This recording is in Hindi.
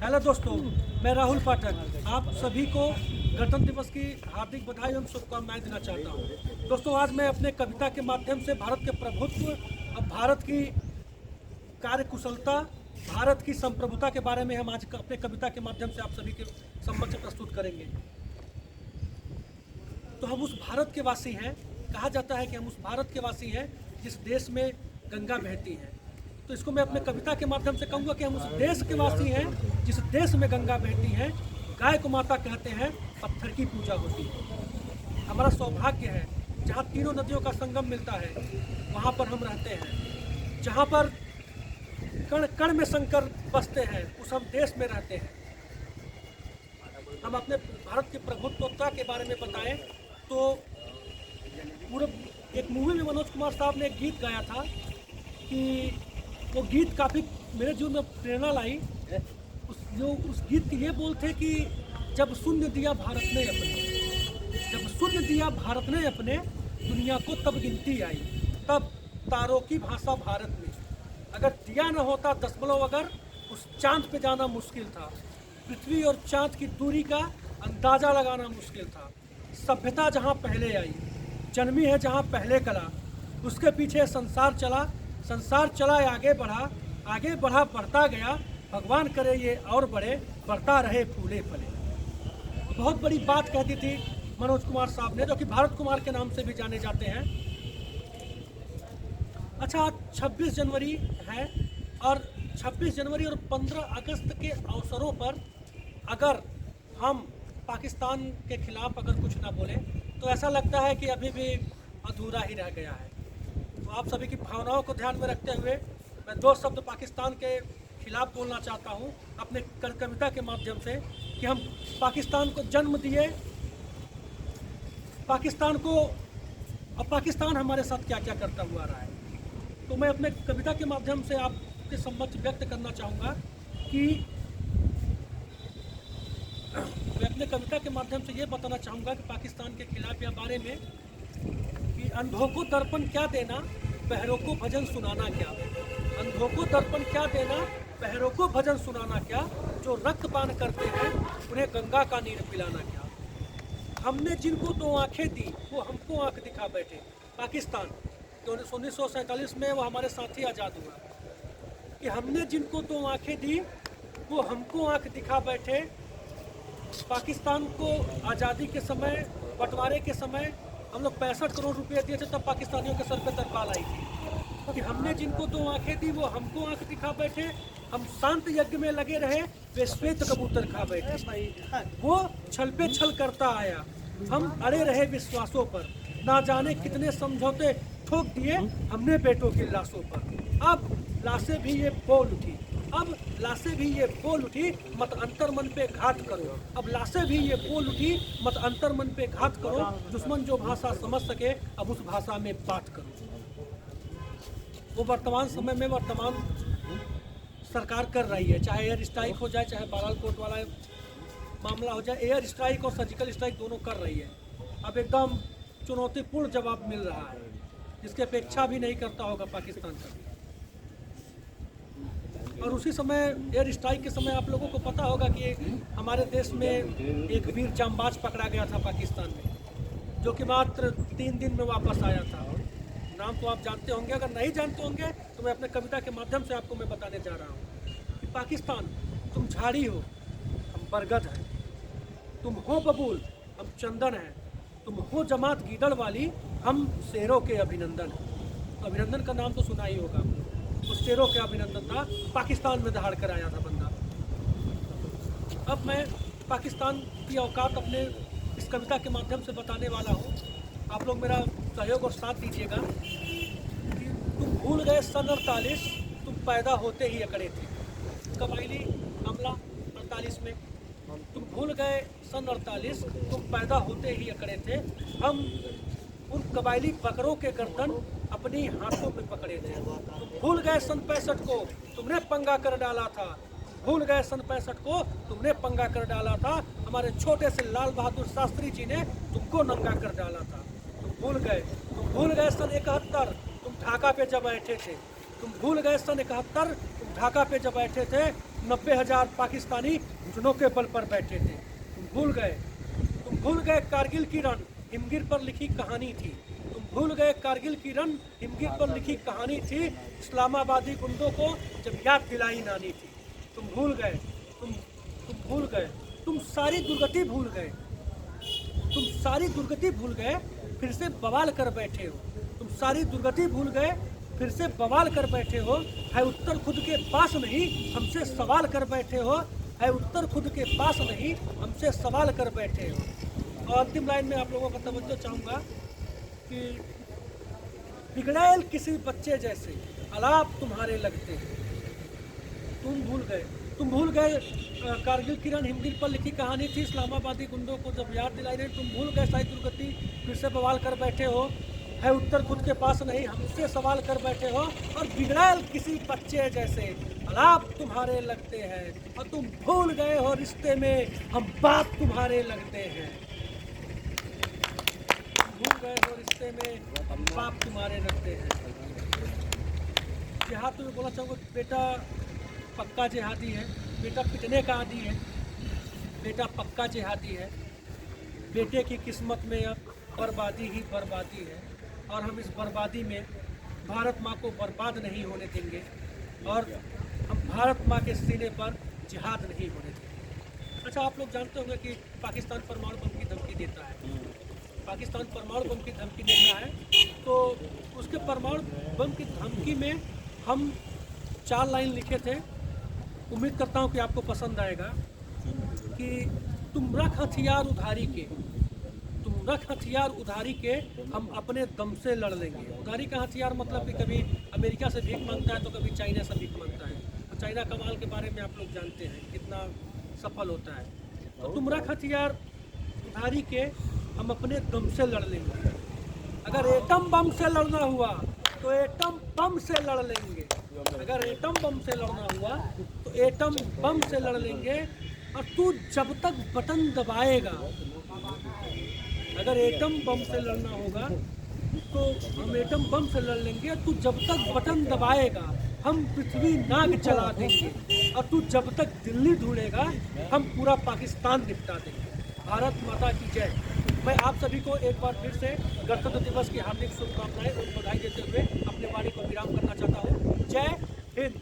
हेलो दोस्तों, मैं राहुल पाठक आप सभी को गणतंत्र दिवस की हार्दिक बधाई एवं शुभकामनाएं देना चाहता हूं। दोस्तों, आज मैं अपने कविता के माध्यम से भारत के प्रभुत्व और भारत की कार्यकुशलता, भारत की संप्रभुता के बारे में हम आज अपने कविता के माध्यम से आप सभी के सम्मुख प्रस्तुत करेंगे। तो हम उस भारत के वासी हैं, कहा जाता है कि हम उस भारत के वासी हैं जिस देश में गंगा बहती है। तो इसको मैं अपने कविता के माध्यम से कहूँगा कि हम उस देश के वासी हैं जिस देश में गंगा बहती है। गाय को माता कहते हैं, पत्थर की पूजा होती है। हमारा सौभाग्य है जहाँ तीनों नदियों का संगम मिलता है, वहाँ पर हम रहते हैं। जहाँ पर कण कण में शंकर बसते हैं, उस हम देश में रहते हैं। हम अपने भारत की प्रभुत्वता के बारे में बताएं तो पूरे एक मूवी में मनोज कुमार साहब ने एक गीत गाया था कि वो गीत काफ़ी मेरे जीवन में प्रेरणा लाई। उस गीत के ये बोल थे कि जब शून्य दिया भारत ने अपने, जब शून्य दिया भारत ने अपने, दुनिया को तब गिनती आई, तब तारों की भाषा भारत में। अगर दिया न होता दशमलव, अगर उस चांद पे जाना मुश्किल था। पृथ्वी और चांद की दूरी का अंदाज़ा लगाना मुश्किल था। सभ्यता जहाँ पहले आई, जन्मी है जहाँ पहले कला, उसके पीछे संसार चला, संसार चला आगे बढ़ा बढ़ता गया। भगवान करे ये और बढ़े, बढ़ता रहे फूले फले। बहुत बड़ी बात कहती थी मनोज कुमार साहब ने, जो कि भारत कुमार के नाम से भी जाने जाते हैं। अच्छा, आज 26 जनवरी है और 26 जनवरी और 15 अगस्त के अवसरों पर अगर हम पाकिस्तान के खिलाफ अगर कुछ ना बोलें तो ऐसा लगता है कि अभी भी अधूरा ही रह गया है। तो आप सभी की भावनाओं को ध्यान में रखते हुए मैं दो शब्द पाकिस्तान के खिलाफ बोलना चाहता हूं अपने कविता के माध्यम से कि हम पाकिस्तान को जन्म दिए, पाकिस्तान को, अब पाकिस्तान हमारे साथ क्या क्या करता हुआ रहा है। तो मैं अपने कविता के माध्यम से आपके सम्मुख व्यक्त करना चाहूँगा कि मैं अपने कविता के माध्यम से ये बताना चाहूँगा कि पाकिस्तान के खिलाफ या बारे में कि अंधों को दर्पण क्या देना, बहरों को भजन सुनाना क्या। अंधों को दर्पण क्या देना, बहरों को भजन सुनाना क्या। जो रक्तपान करते हैं उन्हें गंगा का नीर पिलाना क्या। हमने जिनको दो आंखें दी वो हमको आंख दिखा बैठे। पाकिस्तान तो 1947 में वो हमारे साथी आज़ाद हुआ कि हमने जिनको दो आंखें दी वो हमको आंख दिखा बैठे। पाकिस्तान को आज़ादी के समय, बंटवारे के समय हम लोग 65 करोड़ रुपए दिए थे, तब पाकिस्तानियों के सर पे तरपाल आई थी कि हमने जिनको दो आंखें दी वो हमको आंख दिखा बैठे। हम शांत यज्ञ में लगे रहे, वे श्वेत कबूतर खा बैठे। वो छल पे छल करता आया, हम अड़े रहे विश्वासों पर। ना जाने कितने समझौते ठोक दिए हमने बेटों की लाशों पर। अब लाशें भी ये बोल उठी, अब लाशें भी ये बोल उठी, मत अंतर मन पे घात करो। अब लाशें भी ये बोल उठी, मत अंतर मन पे घात करो। दुश्मन जो भाषा समझ सके अब उस भाषा में बात करो। वो वर्तमान समय में वर्तमान सरकार कर रही है, चाहे एयर स्ट्राइक हो जाए, चाहे बालाकोट वाला मामला हो जाए। एयर स्ट्राइक और सर्जिकल स्ट्राइक दोनों कर रही है। अब एकदम चुनौतीपूर्ण जवाब मिल रहा है, जिसकी अपेक्षा भी नहीं करता होगा पाकिस्तान का। और उसी समय एयर स्ट्राइक के समय आप लोगों को पता होगा कि हमारे देश में एक वीर जांबाज पकड़ा गया था पाकिस्तान में, जो कि मात्र 3 दिन में वापस आया था। नाम तो आप जानते होंगे, अगर नहीं जानते होंगे तो मैं अपने कविता के माध्यम से आपको मैं बताने जा रहा हूँ कि पाकिस्तान, तुम झाड़ी हो हम बरगद हैं, तुम हो बबूल हम चंदन हैं, तुम हो जमात गीदड़ वाली हम शेरों के अभिनंदन हैं। तो अभिनंदन का नाम तो सुना ही होगा, उस शेरों के अभिनंदन था। पाकिस्तान में दहाड़ कर आया था बंदा। अब मैं पाकिस्तान की औकात अपने इस कविता के माध्यम से बताने वाला हूँ। आप लोग मेरा सहयोग और साथ दीजिएगा कि तुम भूल गए सन 48, तुम पैदा होते ही अकड़े थे। कबायली हमला 48 में, तुम भूल गए सन 48, तुम पैदा होते ही अकड़े थे। हम उन कबायली बकरों के गर्दन अपनी हाथों में पकड़े थे। तुम भूल गए सन 65 को, तुमने पंगा कर डाला था। भूल गए सन 65 को, तुमने पंगा कर डाला था। हमारे छोटे से लाल बहादुर शास्त्री जी ने तुमको नंगा कर डाला था। तुम भूल गए सन 71, तुम ढाका पे जब बैठे थे। तुम भूल गए सन 71, तुम ढाका पे जब बैठे थे। 90,000 पाकिस्तानी घुटनों के बल पर बैठे थे। तुम भूल गए कारगिल की रण हिमगिर पर लिखी कहानी थी। तुम भूल गए कारगिल की रण हिमगिर पर लिखी कहानी थी। इस्लामाबादी गुंडों को जब याद दिलाई नानी थी। तुम भूल गए, तुम भूल गए, तुम सारी दुर्गति भूल गए, तुम सारी दुर्गति भूल गए, फिर से बवाल कर बैठे हो। तुम सारी दुर्गति भूल गए, फिर से बवाल कर बैठे हो। है उत्तर खुद के पास नहीं, हमसे सवाल कर बैठे हो। है उत्तर खुद के पास नहीं, हमसे सवाल कर बैठे हो। और अंतिम लाइन में आप लोगों का तवज्जो चाहूँगा कि बिगड़ैल किसी बच्चे जैसे अलाप तुम्हारे लगते हैं। तुम भूल गए कारगिल की रण हिमगिर पर लिखी कहानी थी। इस्लामाबादी गुंडों को जब याद दिलाई रहे। तुम भूल गए सारी दुर्गति, फिर से बवाल कर बैठे हो। है उत्तर खुद के पास नहीं, हमसे सवाल कर बैठे हो। और बिगड़ैल किसी बच्चे जैसे अलाप तुम्हारे लगते हैं। और तुम भूल गए हो रिश्ते में हम बाप तुम्हारे लगते हैं। भूल गए हो रिश्ते में हम बाप तुम्हारे लगते हैं। जिहाद तो मैं बोलना चाहूँगा, बेटा पक्का जिहादी है, बेटा पिटने का आदी है, बेटा पक्का जिहादी है। बेटे की किस्मत में अब बर्बादी ही बर्बादी है। और हम इस बर्बादी में भारत माँ को बर्बाद नहीं होने देंगे। और हम भारत माँ के सीने पर जिहाद नहीं होने देंगे। अच्छा, आप लोग जानते होंगे कि पाकिस्तान परमाणु बम की धमकी देता है। पाकिस्तान परमाणु बम की धमकी देता है, तो उसके परमाणु बम की धमकी में हम 4 लाइन लिखे थे। उम्मीद करता हूँ कि आपको पसंद आएगा। कि तुम रख हथियार उधारी के, तुम रख हथियार उधारी के, हम अपने दम से लड़ लेंगे। उधारी का हथियार मतलब कि कभी अमेरिका से भीख मांगता है तो कभी चाइना से भीख मांगता है। और चाइना का माल के बारे में आप लोग जानते हैं कितना सफल होता है। तो तुम रख हथियार उधारी के, हम अपने दम से लड़ लेंगे। अगर एटम बम से लड़ना हुआ तो एटम बम से लड़ लेंगे। अगर एटम बम से लड़ना हुआ तो एटम बम से लड़ लेंगे। और तू जब तक बटन दबाएगा, अगर एटम बम से लड़ना होगा तो हम एटम बम से लड़ लेंगे। तू जब तक बटन दबाएगा हम पृथ्वी नाग चला देंगे। और तू जब तक दिल्ली ढूंढेगा हम पूरा पाकिस्तान निपटा देंगे। भारत माता की जय। मैं आप सभी को एक बार फिर से गणतंत्र दिवस की हार्दिक शुभकामनाएं और बधाई देते हुए अपने वाणी को विराम करना चाहता हूँ। जय हिंद।